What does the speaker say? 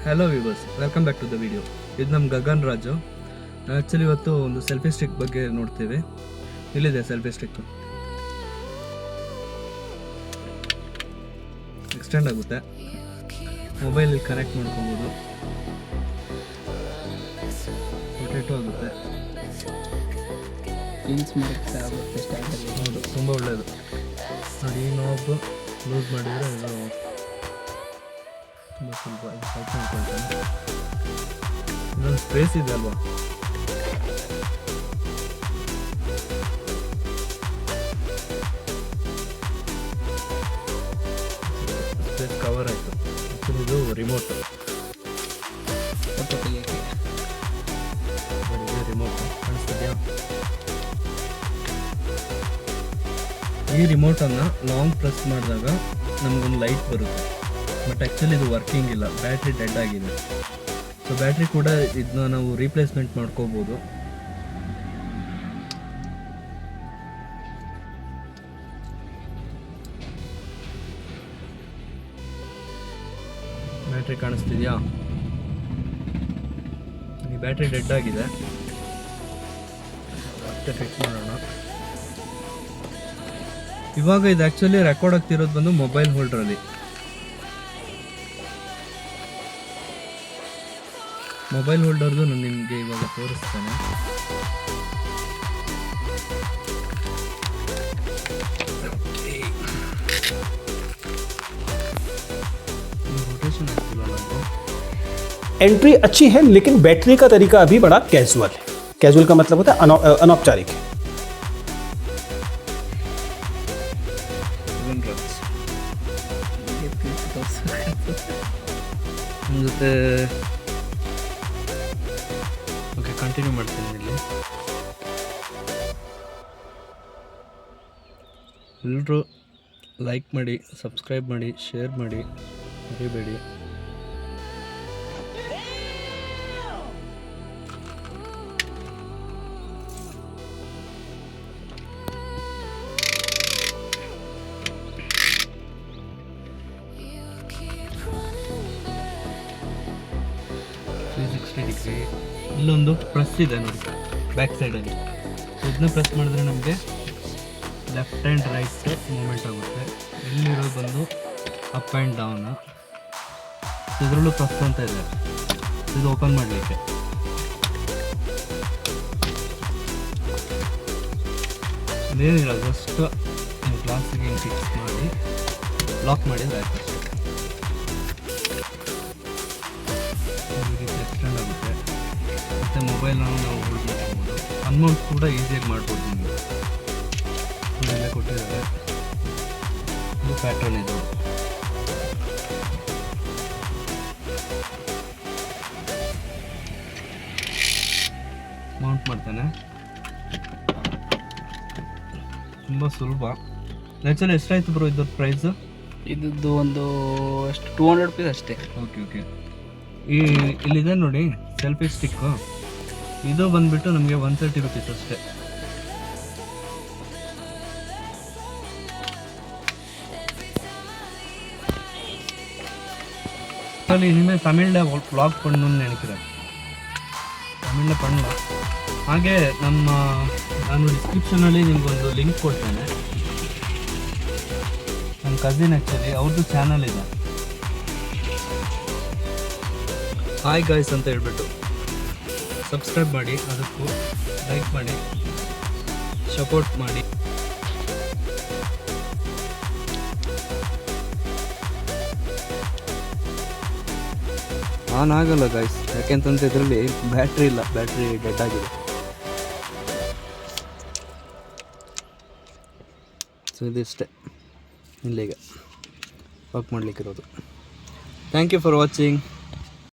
Hello viewers, welcome back to the video. ಇದು ನಮ್ಮ Gagan Raju. Actually ಇವತ್ತು ಒಂದು ಸೆಲ್ಫಿ ಸ್ಟಿಕ್ ಬಗ್ಗೆ ನೋಡ್ತೀವಿ. ಇಲ್ಲಿದೆ ಸೆಲ್ಫಿ ಸ್ಟಿಕ್. ಎಕ್ಸ್ಟೆಂಡ್ ಆಗುತ್ತೆ, ಮೊಬೈಲ್ ಕನೆಕ್ಟ್ ಮಾಡ್ಕೊಬೋದು, ಪೊಟೇಟೋ ಆಗುತ್ತೆ, ಹೌದು ತುಂಬ ಒಳ್ಳೆಯದು. ನೋಡಿ, ಈ ನಾಬ್ ಲೂಸ್ ಮಾಡಿದರೆ ಇದು ತುಂಬ ಸ್ವಲ್ಪ ಟೈಟ್ ಮಾಡ್ಕೊಳ್ತಾನೆ. ಇನ್ನೊಂದು ಸ್ಪೇಸ್ ಇದೆ ಅಲ್ವಾ, ಸ್ಪೇಸ್ ಕವರ್ ಆಯಿತು. ಇದು ರಿಮೋಟ್, ರಿಮೋಟ್ ಕಾಣಿಸ್ತಿದೆಯಾ? ಈ ರಿಮೋಟನ್ನು ಲಾಂಗ್ ಪ್ರೆಸ್ ಮಾಡಿದಾಗ ನಮಗೊಂದು ಲೈಟ್ ಬರುತ್ತೆ. ಬಟ್ ಆ್ಯಕ್ಚುಲಿ ಇದು ವರ್ಕಿಂಗ್ ಇಲ್ಲ, ಬ್ಯಾಟ್ರಿ ಡೆಡ್ ಆಗಿದೆ. ಸೊ ಬ್ಯಾಟ್ರಿ ಕೂಡ ಇದನ್ನ ನಾವು ರೀಪ್ಲೇಸ್ಮೆಂಟ್ ಮಾಡ್ಕೋಬೋದು. ಬ್ಯಾಟ್ರಿ ಕಾಣಿಸ್ತಿದೆಯಾ? ಈ ಬ್ಯಾಟ್ರಿ ಡೆಡ್ ಆಗಿದೆ, ಮತ್ತೆ ಫಿಕ್ಸ್ ಮಾಡೋಣ. ಇವಾಗ ಇದು ಆ್ಯಕ್ಚುಲಿ ರೆಕಾರ್ಡ್ ಆಗ್ತಿರೋದು ಬಂದು ಮೊಬೈಲ್ ಹೋಲ್ಡ್ರಲ್ಲಿ. ಮೊಬೈಲ್ ಹೋಲ್ಡರ್ದು ನಾನು ನಿಮಗೆ ಇವಾಗ ತೋರಿಸ್ತೇನೆ. एंट्री अच्छी है, लेकिन बैटरी का तरीका अभी बड़ा कैजुअल है. कैजुअल का मतलब होता है अनौपचारिक है. ಜೊತೆ ಓಕೆ, ಕಂಟಿನ್ಯೂ ಮಾಡ್ತೀನಿ. ಇಲ್ಲಿ ಎಲ್ಲರೂ ಲೈಕ್ ಮಾಡಿ, ಸಬ್ಸ್ಕ್ರೈಬ್ ಮಾಡಿ, ಶೇರ್ ಮಾಡಿ, ಮರಿಬೇಡಿ. ಇಲ್ಲೊಂದು ಪ್ರೆಸ್ ಇದೆ ನೋಡಿ, ಬ್ಯಾಕ್ ಸೈಡಲ್ಲಿ. ಇದನ್ನ ಪ್ರೆಸ್ ಮಾಡಿದ್ರೆ ನಮಗೆ ಲೆಫ್ಟ್ ಆ್ಯಂಡ್ ರೈಟ್ ಮೂಮೆಂಟ್ ಆಗುತ್ತೆ. ಇಲ್ಲಿರೋದು ಬಂದು ಅಪ್ ಆ್ಯಂಡ್ ಡೌನ್. ಇದರಲ್ಲೂ ಪ್ರೆಸ್ ಅಂತ ಇದೆ, ಇದು ಓಪನ್ ಮಾಡಲಿಕ್ಕೆ. ಇದೇನಿಲ್ಲ, ಜಸ್ಟ್ ಗ್ಲಾಸಿಗೆ ಫಿಕ್ಸ್ ಮಾಡಿ ಲಾಕ್ ಮಾಡಿದ್ರೆ ಆಯ್ತು ಅಷ್ಟೇ. ಎಕ್ಸ್ಟೆಂಡ್ ಆಗುತ್ತೆ. ಮತ್ತು ಮೊಬೈಲ್ನ ನಾವು ಹೋಲ್ಡ್ ಮಾಡ್ಬೋದು. ಅನ್ಮೌಂಟ್ ಕೂಡ ಈಸಿಯಾಗಿ ಮಾಡ್ಬೋದು. ನಿಮಗೆ ಇಲ್ಲೇ ಕೊಟ್ಟಿದ್ದಾರೆ, ಇದು ಪ್ಯಾಟ್ರನ್. ಇದು ಮೌಂಟ್ ಮಾಡ್ತಾನೆ, ತುಂಬ ಸುಲಭ. ಆ್ಯಕ್ಚುಲಿ ಎಷ್ಟಾಯ್ತು ಬ್ರೋ ಇದ್ರ ಪ್ರೈಸ್? ಇದ್ದು ಒಂದು ಎಷ್ಟು 200 ರೂಪೀಸ್ ಅಷ್ಟೇ. ಓಕೆ. ಇಲ್ಲಿದೆ ನೋಡಿ ಸೆಲ್ಫಿ ಸ್ಟಿಕ್ಕು, ಇದು ಬಂದುಬಿಟ್ಟು ನಮಗೆ 130 ರೂಪೀಸ್ ಅಷ್ಟೇ. ಅಲ್ಲಿ ಇನಿಮೇಲೆ ತಮಿಳ್ನ ವ್ಲಾಗ್ பண்ணணும்னு நினைக்கிறேன். ತಮಿಳ್ನ பண்ணலாம். ಹಾಗೆ ನಾನು ಡಿಸ್ಕ್ರಿಪ್ಷನಲ್ಲಿ ನಿಮಗೊಂದು ಲಿಂಕ್ ಕೊಡ್ತೇನೆ. ನನ್ನ ಕಸಿನ್ ಆ್ಯಕ್ಚುಲಿ ಅವ್ರದ್ದು ಚಾನಲ್ ಇದೆ, ಹಾಯ್ ಗಾಯ್ಸ್ ಅಂತ ಹೇಳ್ಬಿಟ್ಟು ಸಬ್ಸ್ಕ್ರೈಬ್ ಮಾಡಿ, ಅದಕ್ಕೂ ಲೈಕ್ ಮಾಡಿ, ಸಪೋರ್ಟ್ ಮಾಡಿ. ಆನ್ ಆಗಲ್ಲ ಗಾಯ್ಸ್, ಯಾಕೆಂತಂದ್ರೆ ಇದರಲ್ಲಿ ಬ್ಯಾಟ್ರಿ ಇಲ್ಲ, ಬ್ಯಾಟ್ರಿ ಡೆಡ್ ಆಗಿದೆ. ಸೊ ಇದಿಷ್ಟೇ ಇಲ್ಲಿಗೆ ವರ್ಕ್ ಮಾಡಲಿಕ್ಕಿರೋದು. Thank you for watching.